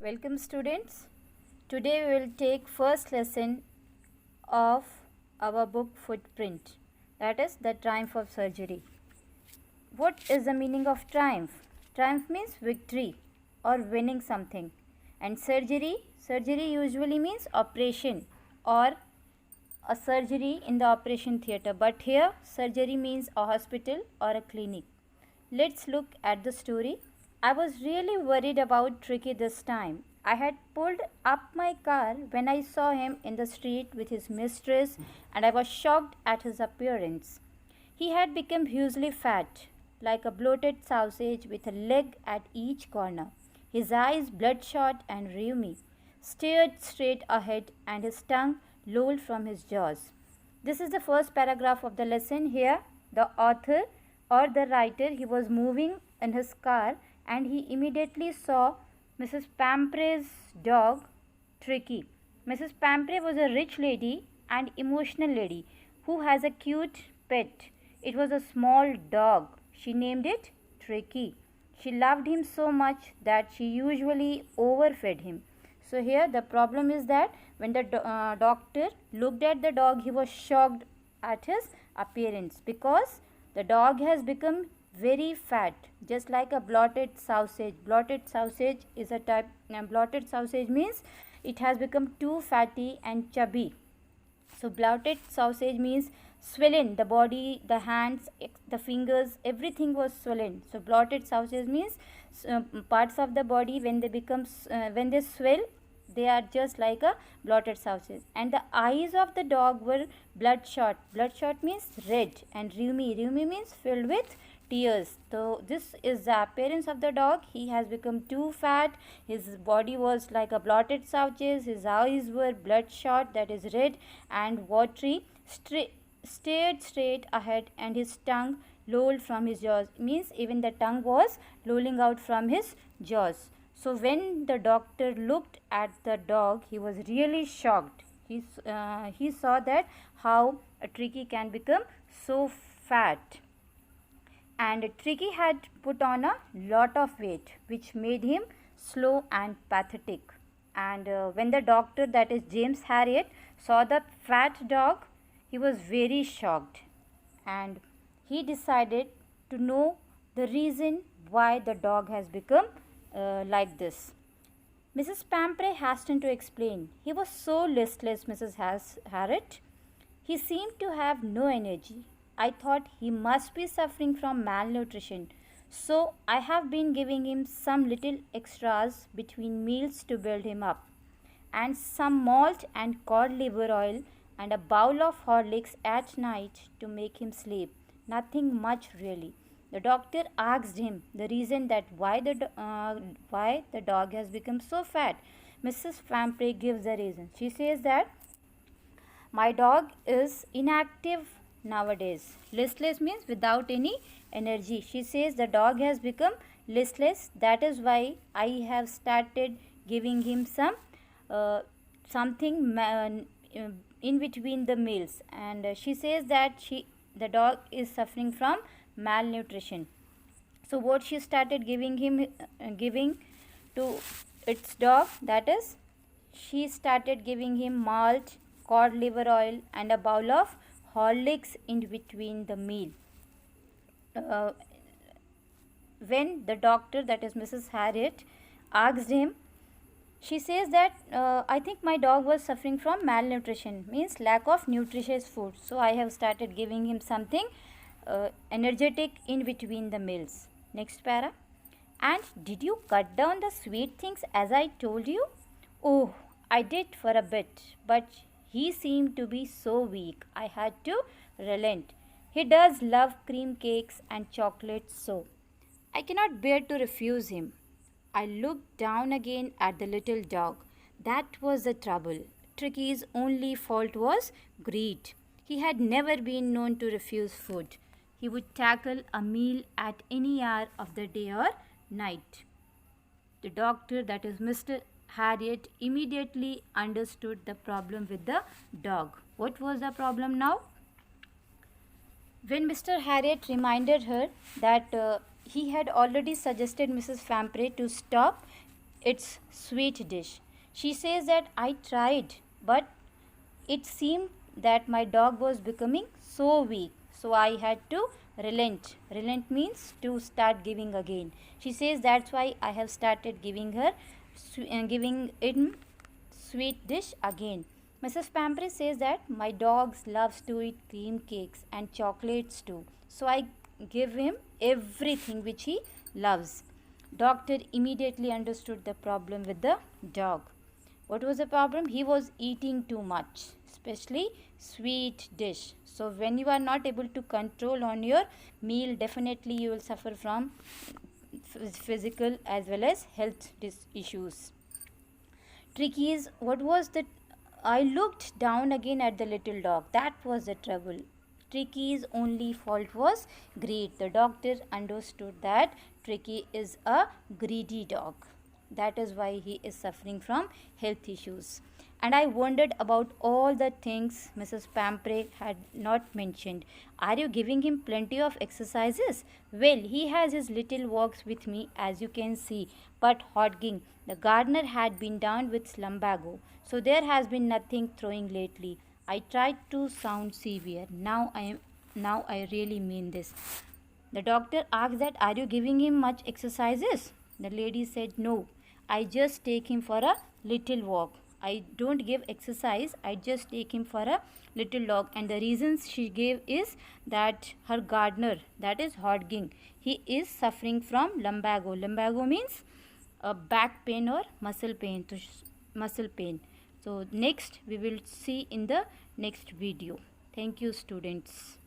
Welcome students. Today we will take first lesson of our book Footprint, that is the triumph of surgery. What is the meaning of triumph? Triumph means victory or winning something, and surgery usually means operation or a surgery in the operation theatre, but here surgery means a hospital or a clinic. Let's look at the story. I was really worried about Tricky this time. I had pulled up my car when I saw him in the street with his mistress, and I was shocked at his appearance. He had become hugely fat, like a bloated sausage with a leg at each corner. His eyes, bloodshot and rheumy, stared straight ahead, and his tongue lolled from his jaws. This is the first paragraph of the lesson. Here, the author or the writer, he was moving in his car and he immediately saw Mrs. Pampre's dog, Tricky. Mrs. Pampre was a rich lady and emotional lady who has a cute pet. It was a small dog. She named it Tricky. She loved him so much that she usually overfed him. So here the problem is that when the doctor looked at the dog, he was shocked at his appearance because the dog has become very fat, just like a bloated sausage. Bloated sausage is a type. Bloated sausage means it has become too fatty and chubby. So bloated sausage means swollen. The body, the hands, the fingers, everything was swollen. So bloated sausage means parts of the body when when they swell, they are just like a bloated sausage. And the eyes of the dog were bloodshot. Bloodshot means red, and rheumy. Rheumy means filled with tears. So this is the appearance of the dog. He has become too fat. His body was like a bloated sausage. His eyes were bloodshot, that is red and watery, stared straight ahead, and his tongue lolled from his jaws. Means even the tongue was lolling out from his jaws. So when the doctor looked at the dog, he was really shocked. He saw that how a Tricky can become so fat. And Tricky had put on a lot of weight, which made him slow and pathetic. And when the doctor, that is James Harriet, saw the fat dog, he was very shocked. And he decided to know the reason why the dog has become like this. Mrs. Pampre hastened to explain. He was so listless, Mrs. Harriet. He seemed to have no energy. I thought he must be suffering from malnutrition. So I have been giving him some little extras between meals to build him up, and some malt and cod liver oil and a bowl of Horlicks at night to make him sleep. Nothing much really. The doctor asked him the reason that why the dog has become so fat. Mrs. Pampre gives the reason. She says that my dog is inactive nowadays. Listless means without any energy. She says the dog has become listless. That is why I have started giving him something in between the meals. And she says that the dog is suffering from malnutrition. So what she started giving to its dog, that is she started giving him malt, cod liver oil and a bowl of Horlicks in between the meal. When the doctor, that is Mrs. Harriet, asked him, she says that I think my dog was suffering from malnutrition, means lack of nutritious food. So I have started giving him something energetic in between the meals. Next para. And did you cut down the sweet things as I told you? Oh, I did for a bit, but he seemed to be so weak. I had to relent. He does love cream cakes and chocolates so. I cannot bear to refuse him. I looked down again at the little dog. That was the trouble. Tricky's only fault was greed. He had never been known to refuse food. He would tackle a meal at any hour of the day or night. The doctor, that is Mr. Harriet, immediately understood the problem with the dog. What was the problem now? When Mr. Harriet reminded her that he had already suggested Mrs. Pampre to stop its sweet dish. She says that I tried, but it seemed that my dog was becoming so weak, so I had to relent. Relent means to start giving again. She says that's why I have started giving him sweet dish again. Mrs. Pampre says that my dog loves to eat cream cakes and chocolates too, so I give him everything which he loves. Doctor immediately understood the problem with the dog. What was the problem? He was eating too much, especially sweet dish. So when you are not able to control on your meal, definitely you will suffer from physical as well as health issues. Tricky is what was the I looked down again at the little dog. That was the trouble. Tricky's only fault was greed. The doctor understood that Tricky is a greedy dog. That is why he is suffering from health issues. And I wondered about all the things Mrs. Pampre had not mentioned. Are you giving him plenty of exercises? Well, he has his little walks with me, as you can see. But Hodging, the gardener, had been down with lumbago, so there has been nothing throwing lately. I tried to sound severe. Now I really mean this. The doctor asked that, are you giving him much exercises? The lady said, no, I just take him for a little walk. I don't give exercise, I just take him for a little walk. And the reasons she gave is that her gardener, that is Hodging, he is suffering from lumbago. Lumbago means back pain or muscle pain. So next we will see in the next video. Thank you, students.